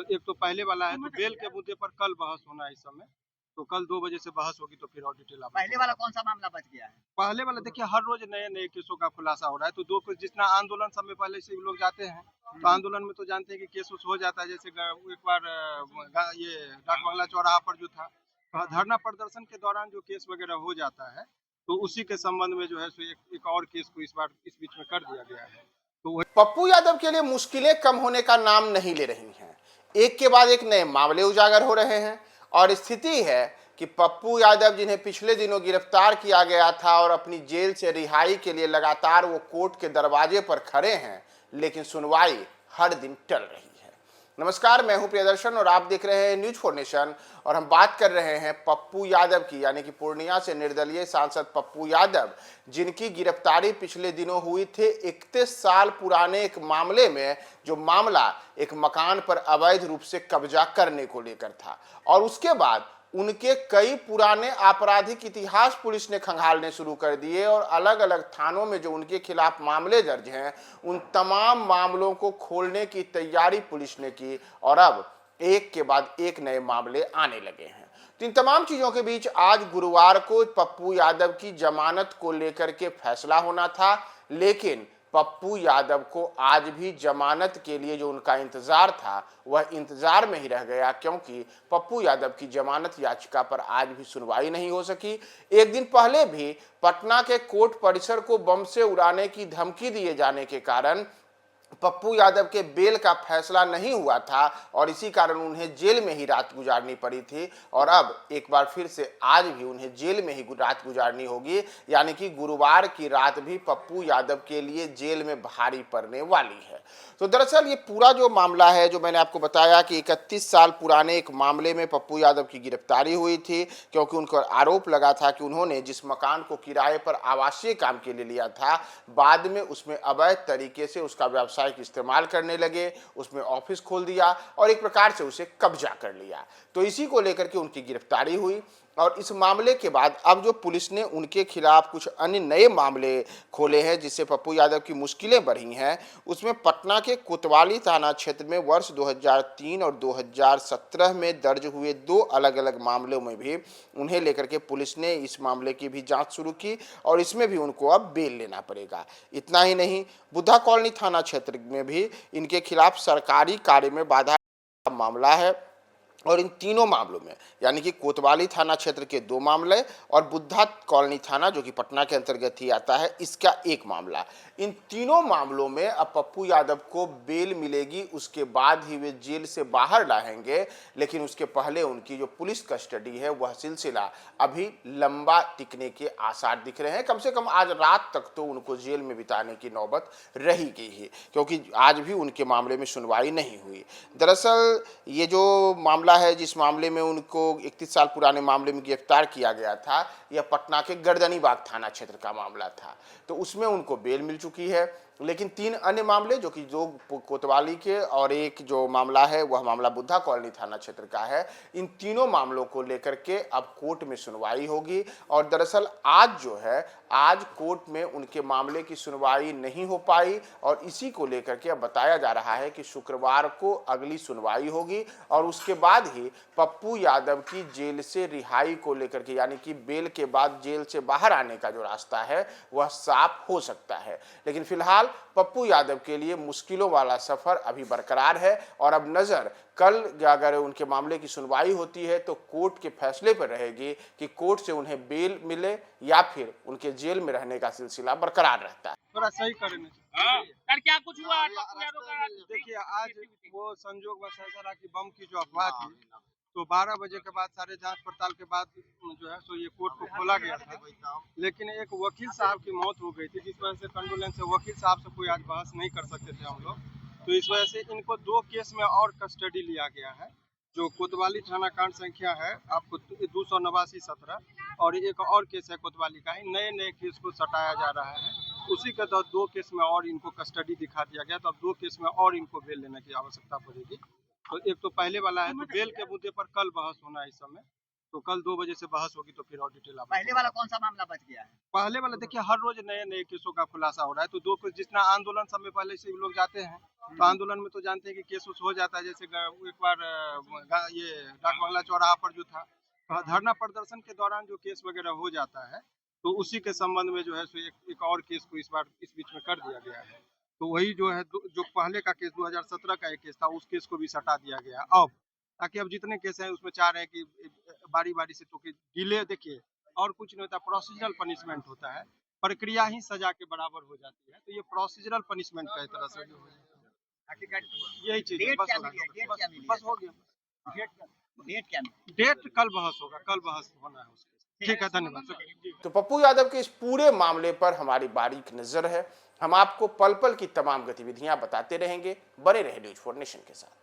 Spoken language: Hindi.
तो एक तो पहले वाला है, तो बेल के मुद्दे पर कल बहस होना है इस समय। तो कल 2 बजे से बहस होगी, तो फिर और डिटेल आप पहले वाला कौन सा मामला बच गया है? पहले वाला देखिए हर रोज नए नए केसों का खुलासा हो रहा है। तो दो कुछ जितना आंदोलन समय पहले से लोग जाते हैं, तो आंदोलन में तो जानते हैं कि केस उस हो जाता है। जैसे एक बार ये डाक बंगला चौराहा पर जो था, धरना प्रदर्शन के दौरान जो केस वगैरह हो जाता है, तो उसी के संबंध में जो है सो एक और केस को इस बार इस बीच में कर दिया गया है। तो पप्पू यादव के लिए मुश्किलें कम होने का नाम नहीं ले रही हैं। एक के बाद एक नए मामले उजागर हो रहे हैं और स्थिति है कि पप्पू यादव, जिन्हें पिछले दिनों गिरफ्तार किया गया था और अपनी जेल से रिहाई के लिए लगातार वो कोर्ट के दरवाजे पर खड़े हैं, लेकिन सुनवाई हर दिन टल रही है। नमस्कार, मैं हूं प्रियदर्शन और आप देख रहे हैं न्यूज फॉर नेशन और हम बात कर रहे हैं पप्पू यादव की, यानी कि पूर्णिया से निर्दलीय सांसद पप्पू यादव, जिनकी गिरफ्तारी पिछले दिनों हुई थी 31 साल पुराने एक मामले में, जो मामला एक मकान पर अवैध रूप से कब्जा करने को लेकर था। और उसके बाद उनके कई पुराने आपराधिक इतिहास पुलिस ने खंगालने शुरू कर दिए और अलग अलग थानों में जो उनके खिलाफ मामले दर्ज हैं, उन तमाम मामलों को खोलने की तैयारी पुलिस ने की और अब एक के बाद एक नए मामले आने लगे हैं। तो इन तमाम चीजों के बीच आज गुरुवार को पप्पू यादव की जमानत को लेकर के फैसला होना था, लेकिन पप्पू यादव को आज भी जमानत के लिए जो उनका इंतजार था वह इंतजार में ही रह गया, क्योंकि पप्पू यादव की जमानत याचिका पर आज भी सुनवाई नहीं हो सकी। एक दिन पहले भी पटना के कोर्ट परिसर को बम से उड़ाने की धमकी दिए जाने के कारण पप्पू यादव के बेल का फैसला नहीं हुआ था और इसी कारण उन्हें जेल में ही रात गुजारनी पड़ी थी। और अब एक बार फिर से आज भी उन्हें जेल में ही रात गुजारनी होगी, यानी कि गुरुवार की रात भी पप्पू यादव के लिए जेल में भारी पड़ने वाली है। तो दरअसल ये पूरा जो मामला है, जो मैंने आपको बताया कि 31 साल पुराने एक मामले में पप्पू यादव की गिरफ्तारी हुई थी, क्योंकि उन पर आरोप लगा था कि उन्होंने जिस मकान को किराए पर आवासीय काम के लिए लिया था, बाद में उसमें अवैध तरीके से उसका व्यावसायिक इस्तेमाल करने लगे, उसमें ऑफिस खोल दिया और एक प्रकार से उसे कब्जा कर लिया। तो इसी को लेकर के उनकी गिरफ्तारी हुई और इस मामले के बाद अब जो पुलिस ने उनके खिलाफ कुछ अन्य नए मामले खोले हैं, जिससे पप्पू यादव की मुश्किलें बढ़ी हैं। उसमें पटना के कोतवाली थाना क्षेत्र में वर्ष 2003 और 2017 में दर्ज हुए 2 अलग अलग मामलों में भी उन्हें लेकर के पुलिस ने इस मामले की भी जांच शुरू की और इसमें भी उनको अब बेल लेना पड़ेगा। इतना ही नहीं, बुद्धा कॉलोनी थाना क्षेत्र में भी इनके खिलाफ सरकारी कार्य में बाधा का मामला है और इन तीनों मामलों में, यानी कि कोतवाली थाना क्षेत्र के 2 मामले और बुद्धा कॉलोनी थाना जो कि पटना के अंतर्गत ही आता है, इसका 1 मामला, इन तीनों मामलों में अब पप्पू यादव को बेल मिलेगी। उसके बाद ही वे जेल से बाहर रहेंगे, लेकिन उसके पहले उनकी जो पुलिस कस्टडी है वह सिलसिला अभी लंबा टिकने के आसार दिख रहे हैं। कम से कम आज रात तक तो उनको जेल में बिताने की नौबत रही गई है, क्योंकि आज भी उनके मामले में सुनवाई नहीं हुई। दरअसल ये जो मामला है, जिस मामले में उनको 31 साल पुराने मामले में गिरफ्तार किया गया था, यह पटना के गर्दनीबाग थाना क्षेत्र का मामला था। तो उसमें उनको बेल मिल चुकी है, लेकिन 3 अन्य मामले, जो कि 2 कोतवाली के और एक जो मामला है वह मामला बुद्धा कॉलोनी थाना क्षेत्र का है, इन तीनों मामलों को लेकर के अब कोर्ट में सुनवाई होगी। और दरअसल आज जो है, आज कोर्ट में उनके मामले की सुनवाई नहीं हो पाई और इसी को लेकर के अब बताया जा रहा है कि शुक्रवार को अगली सुनवाई होगी और उसके बाद ही पप्पू यादव की जेल से रिहाई को लेकर के, यानी कि बेल के बाद जेल से बाहर आने का जो रास्ता है वह साफ हो सकता है। लेकिन फिलहाल पप्पू यादव के लिए मुश्किलों वाला सफर अभी बरकरार है और अब नजर कल अगर उनके मामले की सुनवाई होती है तो कोर्ट के फैसले पर रहेगी कि कोर्ट से उन्हें बेल मिले या फिर उनके जेल में रहने का सिलसिला बरकरार रहता है। थोड़ा सही करने सर क्या कुछ हुआ? देखिए, आज वो संजोग बस ऐसा रहा कि बम की जो अफवाह थी, तो 12 बजे के बाद सारे जांच पड़ताल के बाद जो है सो ये कोर्ट को खोला गया था। लेकिन एक वकील साहब की मौत हो गई थी, जिस वजह से कंडोलेंस से वकील साहब से कोई आज बहस नहीं कर सकते थे हम लोग। तो इस वजह से इनको 2 केस में और कस्टडी लिया गया है। जो कोतवाली थाना कांड संख्या है आपको 289-17 और एक और केस है कोतवाली का ही, नए नए केस को सटाया जा रहा है। उसी के तहत 2 केस में और इनको कस्टडी दिखा दिया गया, तो अब 2 केस में और इनको बेल लेने की आवश्यकता पड़ेगी। तो एक तो पहले वाला है, तो बेल के मुद्दे पर कल बहस होना है इस समय। तो कल 2 बजे से बहस होगी, तो फिर और डिटेल आप पहले वाला कौन सा मामला बच गया है? पहले वाला देखिए हर रोज नए नए केसों का खुलासा हो रहा है। तो दो जितना आंदोलन समय पहले से लोग जाते हैं, तो आंदोलन में तो जानते हैं कि केस उस हो जाता है। जैसे एक बार ये डाक बंगला चौराहा पर जो था, धरना प्रदर्शन के दौरान जो केस वगैरह हो जाता है, तो उसी के संबंध में जो है सो एक और केस को इस बार इस बीच में कर दिया गया है। तो वही जो है जो पहले का केस 2017 का एक केस था, उस केस को भी सटा दिया गया अब, ताकि अब जितने केस हैं उसमें चाह रहे हैं कि बारी बारी से, तो कि डिले देखिए और कुछ नहीं होता, प्रोसीजरल पनिशमेंट होता है, प्रक्रिया ही सजा के बराबर हो जाती है। तो ये प्रोसीजरल पनिशमेंट का एक तरह से जो है यही चीज है। डेट बस क्या हो मिली है? डेट गया, क्या मिली है? बस हो गया। डेट क्या मिली? डेट कल बहस होगा, कल बहस होना है उसके। ठीक है, धन्यवाद। तो पप्पू यादव के इस पूरे मामले पर हमारी बारीक नजर है। हम आपको पल पल की तमाम गतिविधियां बताते रहेंगे। बने रहे न्यूज़ 4 नेशन के साथ।